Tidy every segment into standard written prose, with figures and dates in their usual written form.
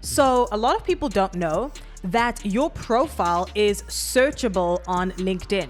So a lot of people don't know that your profile is searchable on LinkedIn.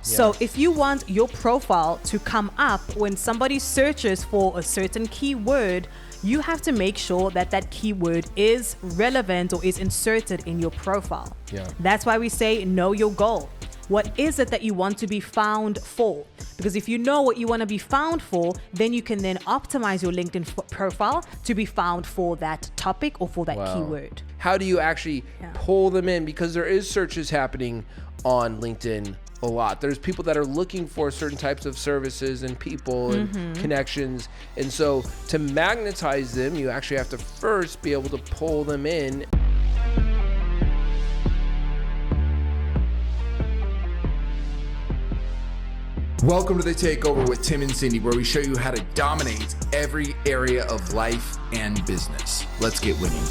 So if you want your profile to come up when somebody searches for a certain keyword, you have to make sure that that keyword is relevant or is inserted in your profile. That's why we say know your goal. What is it that you want to be found for? Because if you know what you want to be found for, then you can then optimize your LinkedIn profile to be found for that topic or for that keyword. How do you actually pull them in? Because there is searches happening on LinkedIn a lot. There's people that are looking for certain types of services and people and connections. And so to magnetize them, you actually have to first be able to pull them in. Welcome to the Takeover with Tim and Cindy, where we show you how to dominate every area of life and business. Let's get winning.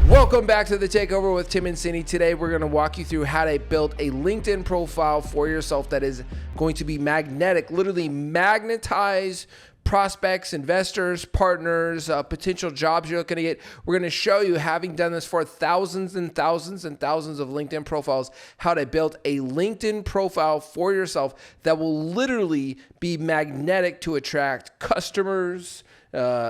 Welcome back to the Takeover with Tim and Cindy. Today we're going to walk you through how to build a LinkedIn profile for yourself that is going to be magnetic, literally magnetize prospects, investors, partners, potential jobs you're looking to get. We're going to show you, having done this for thousands and thousands and thousands of LinkedIn profiles, how to build a LinkedIn profile for yourself that will literally be magnetic to attract customers,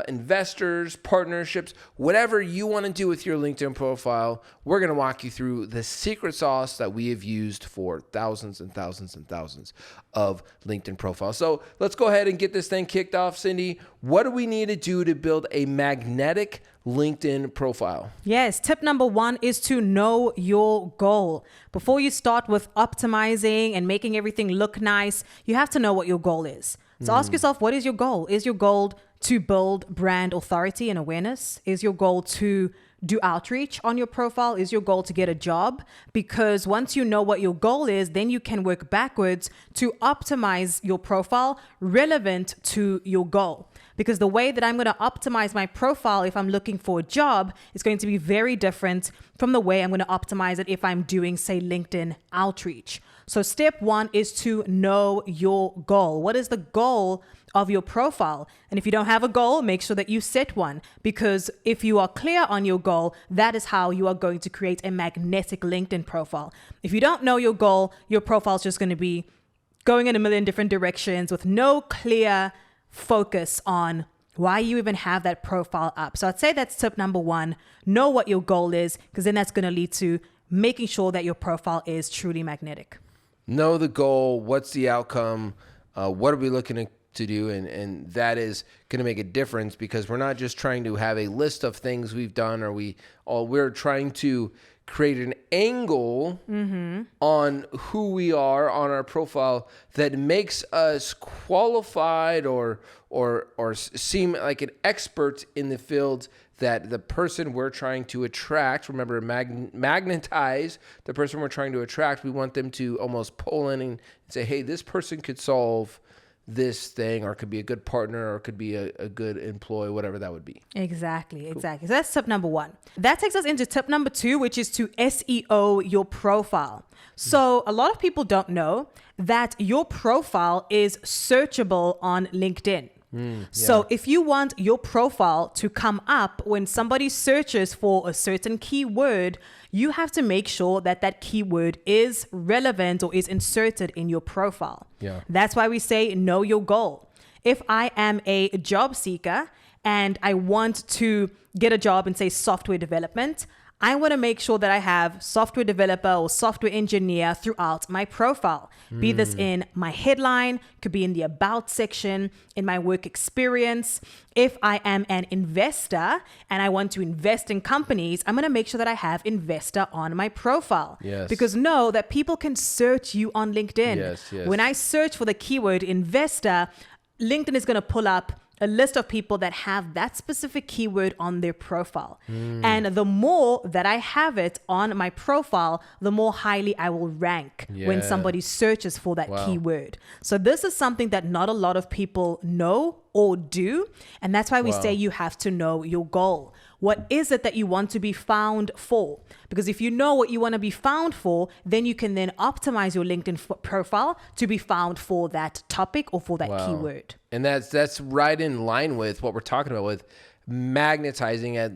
investors, partnerships, whatever you want to do with your LinkedIn profile. We're going to walk you through the secret sauce that we have used for thousands and thousands and thousands of LinkedIn profiles. So let's go ahead and get this thing kicked off. Cindy, what do we need to do to build a magnetic LinkedIn profile? Yes, tip number one is to know your goal. Before you start with optimizing and making everything look nice, you have to know what your goal is. So ask yourself, what is your goal? Is your goal to build brand authority and awareness? Is your goal to do outreach on your profile? Is your goal to get a job? Because once you know what your goal is, then you can work backwards to optimize your profile relevant to your goal. Because the way that I'm going to optimize my profile if I'm looking for a job is going to be very different from the way I'm going to optimize it if I'm doing, say, LinkedIn outreach. So step one is to know your goal. What is the goal of your profile? And if you don't have a goal, make sure that you set one, because if you are clear on your goal, that is how you are going to create a magnetic LinkedIn profile. If you don't know your goal, your profile is just going to be going in a million different directions with no clear focus on why you even have that profile up. So I'd say that's tip number one. Know what your goal is, because then that's going to lead to making sure that your profile is truly magnetic. Know the goal. What's the outcome? What are we looking to do? And that is going to make a difference, because we're not just trying to have a list of things we've done, or we're trying to create an angle on who we are on our profile that makes us qualified or seem like an expert in the field that the person we're trying to attract, remember, magnetize the person we're trying to attract. We want them to almost pull in and say, hey, this person could solve this thing, or could be a good partner, or could be a good employee, whatever that would be. Exactly. So that's tip number one. That takes us into tip number two, which is to SEO your profile. So a lot of people don't know that your profile is searchable on LinkedIn. So if you want your profile to come up when somebody searches for a certain keyword, you have to make sure that that keyword is relevant or is inserted in your profile. That's why we say know your goal. If I am a job seeker and I want to get a job in, say, software development, I want to make sure that I have software developer or software engineer throughout my profile. Be this in my headline, could be in the about section, in my work experience. If I am an investor and I want to invest in companies, I'm going to make sure that I have investor on my profile. Because know that people can search you on LinkedIn. When I search for the keyword investor, LinkedIn is going to pull up a list of people that have that specific keyword on their profile. And the more that I have it on my profile, the more highly I will rank when somebody searches for that keyword. So this is something that not a lot of people know or do. And that's why we say you have to know your goal. What is it that you want to be found for? Because if you know what you want to be found for, then you can then optimize your LinkedIn profile to be found for that topic or for that keyword. And that's right in line with what we're talking about with magnetizing it.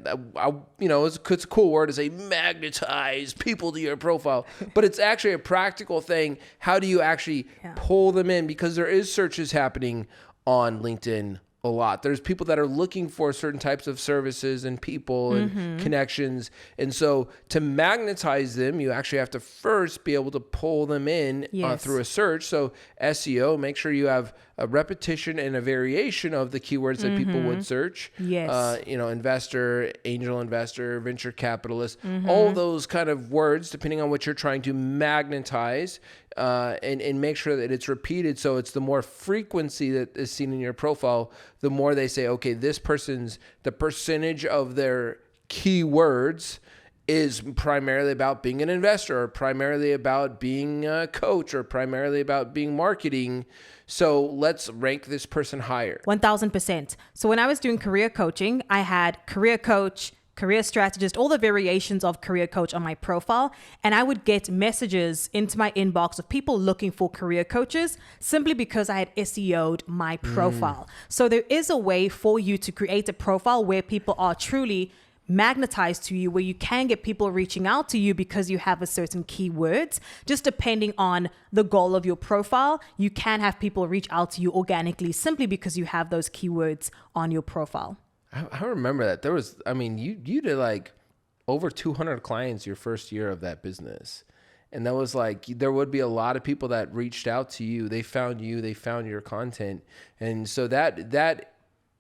It's a cool word to say magnetize people to your profile, but it's actually a practical thing. How do you actually pull them in? Because there is searches happening on LinkedIn a lot. There's people that are looking for certain types of services and people and connections. And so to magnetize them, you actually have to first be able to pull them in through a search. So SEO, make sure you have a repetition and a variation of the keywords that people would search. Yes. Investor, angel investor, venture capitalist, all those kind of words, depending on what you're trying to magnetize, and make sure that it's repeated. So it's the more frequency that is seen in your profile, the more they say, okay, this person's, the percentage of their keywords is primarily about being an investor, or primarily about being a coach, or primarily about being marketing. So let's rank this person higher. 1000%. So when I was doing career coaching, I had career coach, career strategist, all the variations of career coach on my profile. And I would get messages into my inbox of people looking for career coaches simply because I had SEO'd my profile. So there is a way for you to create a profile where people are truly magnetized to you, where you can get people reaching out to you because you have a certain keywords. Just depending on the goal of your profile, you can have people reach out to you organically simply because you have those keywords on your profile. I remember that. There was, you did like over 200 clients your first year of that business. And that was like, there would be a lot of people that reached out to you. They found you, they found your content. And so that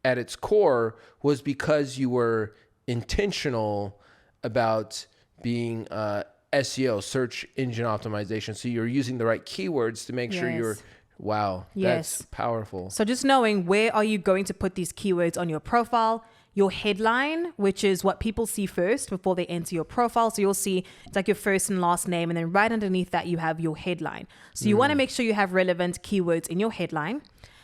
at its core was because you were intentional about being SEO, search engine optimization. So you're using the right keywords to make sure you're, that's powerful. So just knowing where are you going to put these keywords on your profile, your headline, which is what people see first before they enter your profile. So you'll see it's like your first and last name, and then right underneath that you have your headline. So you want to make sure you have relevant keywords in your headline.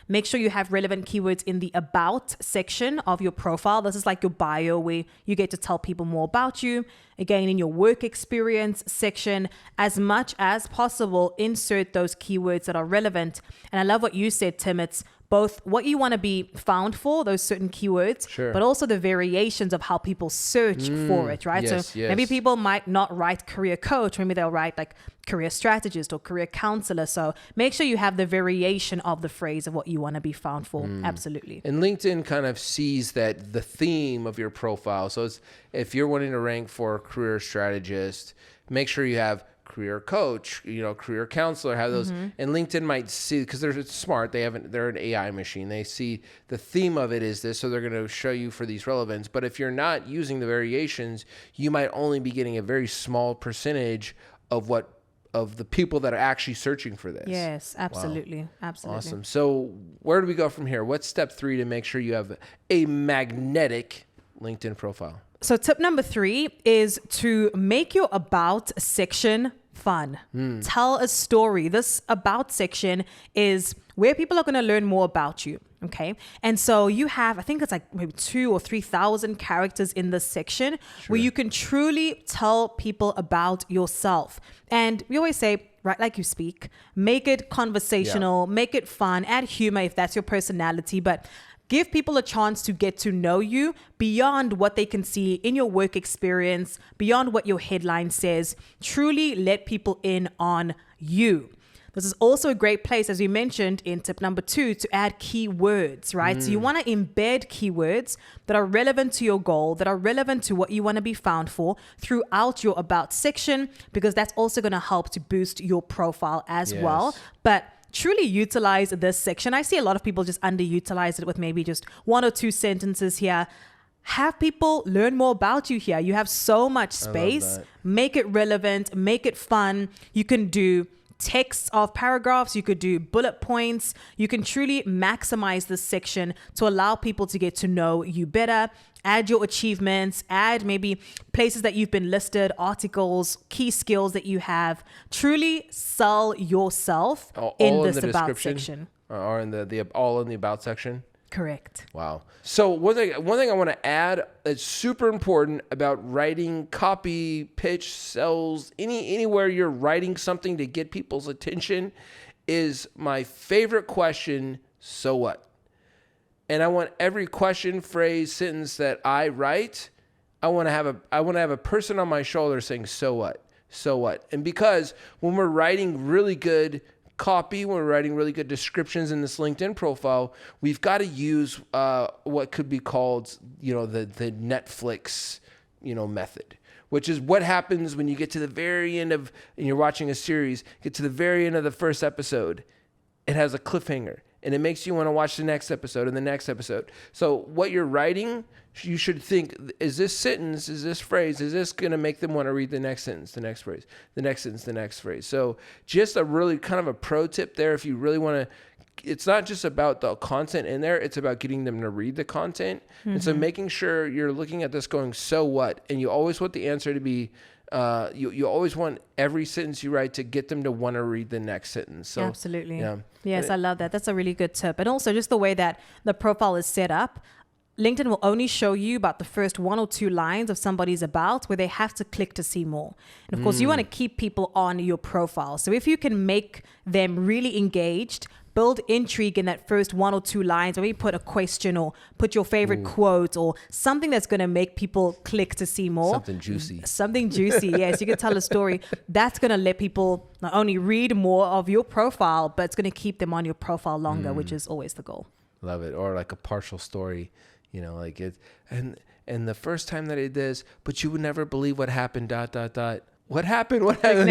Make sure you have relevant keywords in the about section of your profile. This is like your bio, where you get to tell people more about you. Again, in your work experience section, as much as possible, insert those keywords that are relevant. And I love what you said, Tim. It's both what you want to be found for, those certain keywords, but also the variations of how people search for it, right? Maybe people might not write career coach. Maybe they'll write like career strategist or career counselor. So make sure you have the variation of the phrase of what you want to be found for. Absolutely. And LinkedIn kind of sees that the theme of your profile. So it's, if you're wanting to rank for career strategist, make sure you have career coach, career counselor, have those. And LinkedIn might see, because they're smart, they're an AI machine. They see the theme of it is this, so they're going to show you for these relevance. But if you're not using the variations, you might only be getting a very small percentage of the people that are actually searching for this. Yes, absolutely. Wow. Absolutely. Awesome. So where do we go from here? What's step 3 to make sure you have a magnetic LinkedIn profile? So tip number 3 is to make your about section fun. Tell a story. This about section is where people are going to learn more about you. Okay. And so you have, I think it's like maybe 2,000 or 3,000 characters in this section where you can truly tell people about yourself. And we always say, write like you speak, make it conversational, make it fun, add humor if that's your personality, but give people a chance to get to know you beyond what they can see in your work experience, beyond what your headline says. Truly let people in on you. This is also a great place, as we mentioned in tip number 2, to add keywords, right? So you want to embed keywords that are relevant to your goal, that are relevant to what you want to be found for throughout your about section, because that's also going to help to boost your profile as well. But truly utilize this section. I see a lot of people just underutilize it with maybe just 1 or 2 sentences here. Have people learn more about you here. You have so much space. Make it relevant, make it fun. You can do texts of paragraphs, you could do bullet points. You can truly maximize this section to allow people to get to know you better. Add your achievements, add maybe places that you've been listed, articles, key skills that you have. Truly sell yourself in this about section. Or in the all in the about section. Correct. Wow. So one thing I want to add that's super important about writing copy, pitch, sales, anywhere you're writing something to get people's attention is my favorite question, so what? And I want every question, phrase, sentence that I write, I want to have a person on my shoulder saying, so what? So what? And because when we're writing really good copy, when we're writing really good descriptions in this LinkedIn profile, we've got to use what could be called, the Netflix, method, which is what happens when you get to the very end and you're watching a series, get to the very end of the first episode, it has a cliffhanger. And it makes you want to watch the next episode and the next episode. So what you're writing, you should think, is this sentence, is this phrase, is this going to make them want to read the next sentence, the next phrase, the next sentence, the next phrase? So just a really kind of a pro tip there if you really want to, it's not just about the content in there, it's about getting them to read the content. Mm-hmm. And so making sure you're looking at this going, so what? And you always want the answer to be, you always want every sentence you write to get them to want to read the next sentence. So, absolutely. Yeah. Yes, I love that. That's a really good tip. And also just the way that the profile is set up, LinkedIn will only show you about the first 1 or 2 lines of somebody's about where they have to click to see more. And of course, you want to keep people on your profile. So if you can make them really engaged, build intrigue in that first 1 or 2 lines, or maybe put a question or put your favorite quote or something that's going to make people click to see more. Something juicy. Something juicy, yes. You can tell a story. That's going to let people not only read more of your profile, but it's going to keep them on your profile longer, which is always the goal. Love it. Or like a partial story, like it. And the first time that I did this, but you would never believe what happened, ... What happened? What happened?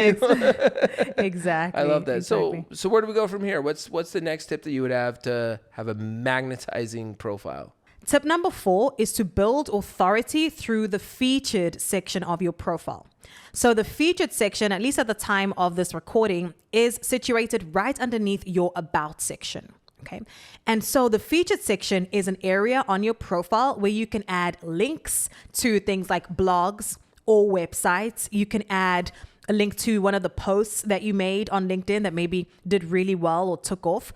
Exactly. I love that. Exactly. So where do we go from here? What's the next tip that you would have to have a magnetizing profile? Tip number 4 is to build authority through the featured section of your profile. So the featured section, at least at the time of this recording, is situated right underneath your about section. Okay. And so the featured section is an area on your profile where you can add links to things like blogs or websites. You can add a link to one of the posts that you made on LinkedIn that maybe did really well or took off.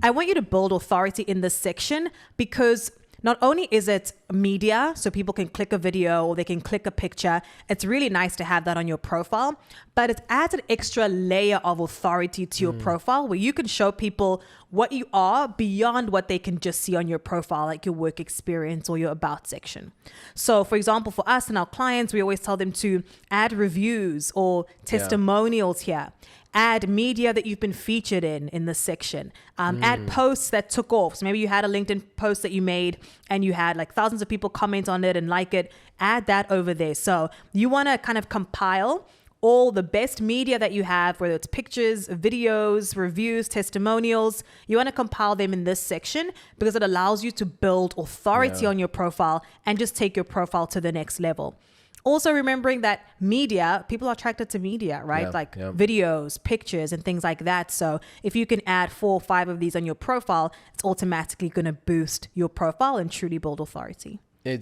I want you to build authority in this section because not only is it media, so people can click a video or they can click a picture. It's really nice to have that on your profile, but it adds an extra layer of authority to your profile where you can show people what you are beyond what they can just see on your profile, like your work experience or your about section. So for example, for us and our clients, we always tell them to add reviews or testimonials here. Add media that you've been featured in this section. Add posts that took off. So maybe you had a LinkedIn post that you made and you had like thousands of people comment on it and like it. Add that over there. So you want to kind of compile all the best media that you have, whether it's pictures, videos, reviews, testimonials. You want to compile them in this section because it allows you to build authority on your profile and just take your profile to the next level. Also remembering that media, people are attracted to media, right? Videos, pictures, and things like that. So if you can add 4 or 5 of these on your profile, it's automatically going to boost your profile and truly build authority. I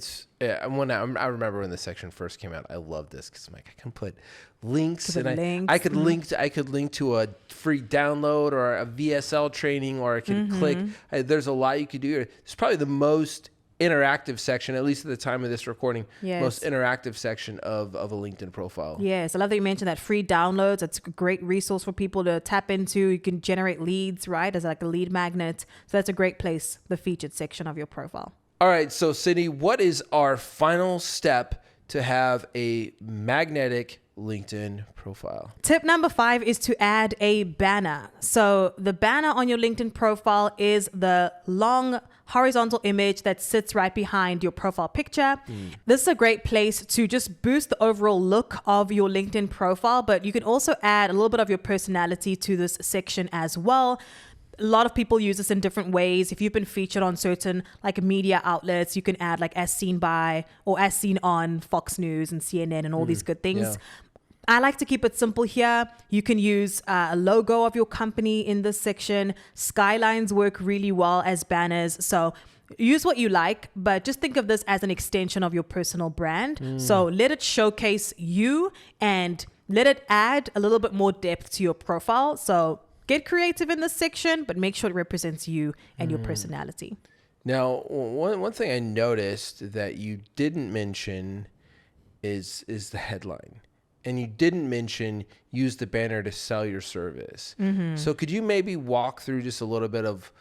remember when this section first came out, I loved this because I'm like, I can put links I could link to a free download or a VSL training, or I could click. There's a lot you could do here. It's probably the most interactive section, at least at the time of this recording, most interactive section of a LinkedIn profile. Yes, I love that you mentioned that free downloads. It's a great resource for people to tap into. You can generate leads, right? As like a lead magnet. So that's a great place, the featured section of your profile. All right, so Cindy, what is our final step to have a magnetic LinkedIn profile? Tip number 5 is to add a banner. So the banner on your LinkedIn profile is the long horizontal image that sits right behind your profile picture. This is a great place to just boost the overall look of your LinkedIn profile, but you can also add a little bit of your personality to this section as well. A lot of people use this in different ways. If you've been featured on certain like media outlets, you can add like as seen by or as seen on Fox News and CNN and all these good things. Yeah. I like to keep it simple here. You can use a logo of your company in this section. Skylines work really well as banners. So use what you like, but just think of this as an extension of your personal brand. So let it showcase you and let it add a little bit more depth to your profile. So get creative in this section, but make sure it represents you and your personality. Now, one thing I noticed that you didn't mention is the headline. And you didn't mention use the banner to sell your service. Mm-hmm. So could you maybe walk through just a little bit of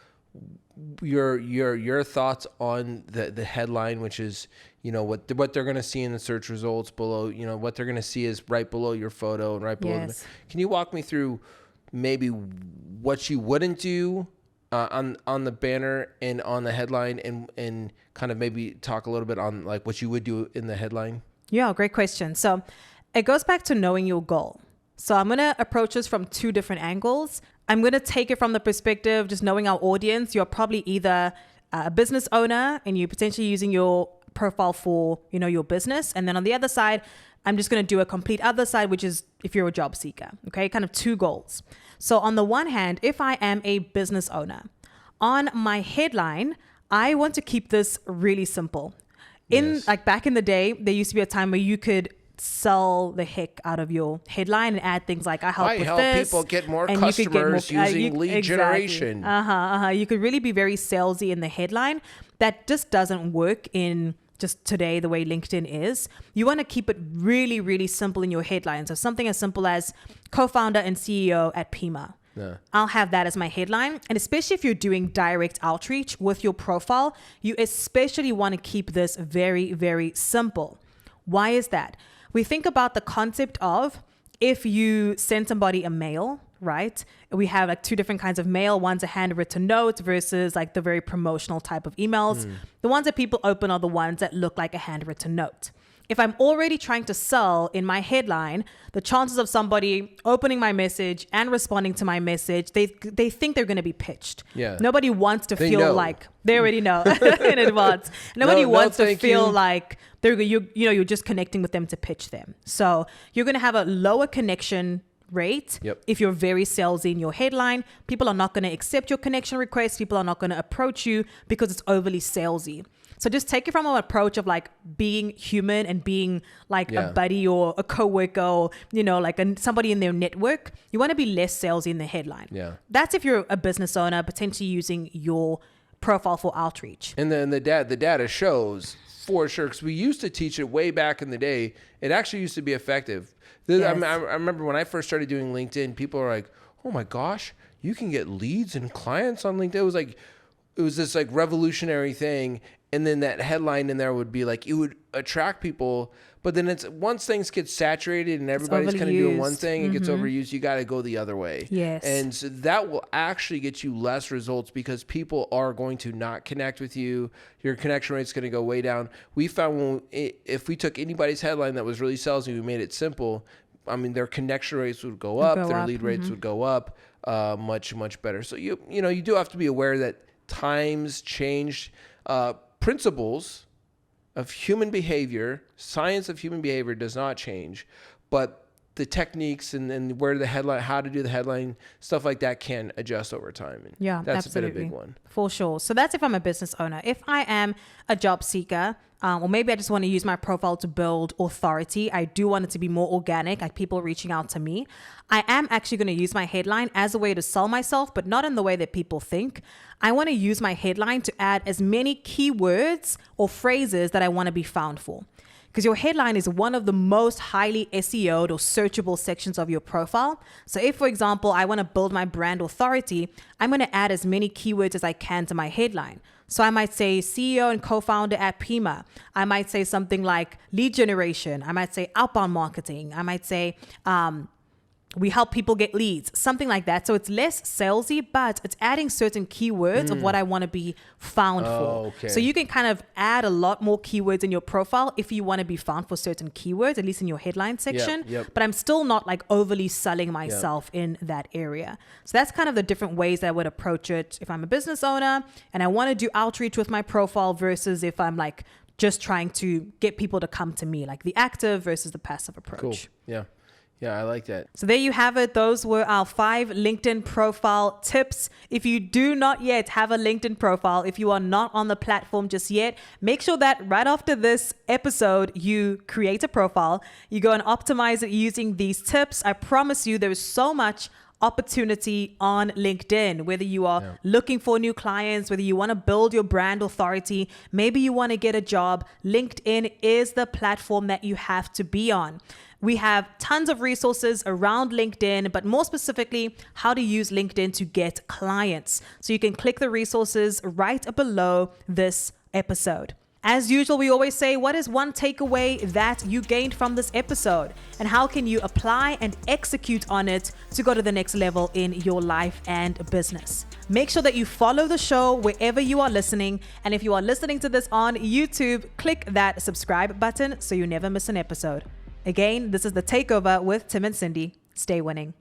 your thoughts on the headline, which is, what they're going to see in the search results below, what they're going to see is right below your photo and right below. Yes. Can you walk me through maybe what you wouldn't do on the banner and on the headline, and kind of maybe talk a little bit on like what you would do in the headline? Yeah, great question. So it goes back to knowing your goal. So I'm going to approach this from two different angles. I'm going to take it from the perspective, just knowing our audience. You're probably either a business owner and you're potentially using your profile for, your business. And then on the other side, I'm just going to do a complete other side, which is if you're a job seeker, okay? Kind of two goals. So on the one hand, if I am a business owner, on my headline, I want to keep this really simple. Like back in the day, there used to be a time where you could sell the heck out of your headline and add things like I help people get more customers using lead generation. You could really be very salesy in the headline. That just doesn't work in just today, the way LinkedIn is. You want to keep it really, really simple in your headline. So something as simple as co-founder and CEO at Pima. Yeah. I'll have that as my headline. And especially if you're doing direct outreach with your profile, you especially want to keep this very, very simple. Why is that? We think about the concept of if you send somebody a mail, right? We have like two different kinds of mail. One's a handwritten note versus like the very promotional type of emails. The ones that people open are the ones that look like a handwritten note. If I'm already trying to sell in my headline, the chances of somebody opening my message and responding to my message, they think they're going to be pitched. Yeah. Nobody wants to feel like they already know in advance. Nobody wants to feel like you're just connecting with them to pitch them. So you're going to have a lower connection rate. If you're very salesy in your headline, people are not going to accept your connection request. People are not going to approach you because it's overly salesy. So just take it from an approach of like being human and being like a buddy or a coworker or, like somebody in their network. You want to be less salesy in the headline. Yeah. That's if you're a business owner, potentially using your profile for outreach. And then the data shows for sure, because we used to teach it way back in the day. It actually used to be effective. Yes. I remember when I first started doing LinkedIn, people are like, oh my gosh, you can get leads and clients on LinkedIn. It was this like revolutionary thing. And then that headline in there would be like, it would attract people. But then once things get saturated and everybody's kind of doing one thing, it gets overused, you got to go the other way. Yes. And so that will actually get you less results because people are going to not connect with you. Your connection rate's going to go way down. We found if we took anybody's headline that was really salesy, we made it simple, I mean, their connection rates would go up, their lead rates would go up much, much better. So, you do have to be aware that times change. Principles of human behavior, science of human behavior does not change, but the techniques and where the headline, how to do the headline, stuff like that can adjust over time. And that's absolutely been a big one. For sure. So that's if I'm a business owner. If I am a job seeker, or maybe I just want to use my profile to build authority. I do want it to be more organic, like people reaching out to me. I am actually going to use my headline as a way to sell myself, but not in the way that people think. I want to use my headline to add as many keywords or phrases that I want to be found for. Because your headline is one of the most highly SEO'd or searchable sections of your profile. So if, for example, I want to build my brand authority, I'm going to add as many keywords as I can to my headline. So I might say CEO and co-founder at Pima. I might say something like lead generation. I might say outbound marketing. I might say we help people get leads, something like that. So it's less salesy, but it's adding certain keywords of what I want to be found for. Okay. So you can kind of add a lot more keywords in your profile if you want to be found for certain keywords, at least in your headline section. But I'm still not like overly selling myself in that area. So that's kind of the different ways that I would approach it if I'm a business owner and I want to do outreach with my profile versus if I'm like just trying to get people to come to me, like the active versus the passive approach. Cool. Yeah. Yeah, I like that. So there you have it. Those were our 5 LinkedIn profile tips. If you do not yet have a LinkedIn profile, if you are not on the platform just yet, make sure that right after this episode, you create a profile. You go and optimize it using these tips. I promise you there is so much opportunity on LinkedIn, whether you are looking for new clients, whether you want to build your brand authority, maybe you want to get a job, LinkedIn is the platform that you have to be on. We have tons of resources around LinkedIn, but more specifically, how to use LinkedIn to get clients. So you can click the resources right below this episode. As usual, we always say, what is one takeaway that you gained from this episode? And how can you apply and execute on it to go to the next level in your life and business? Make sure that you follow the show wherever you are listening. And if you are listening to this on YouTube, click that subscribe button so you never miss an episode. Again, this is The Takeover with Tim and Cindy. Stay winning.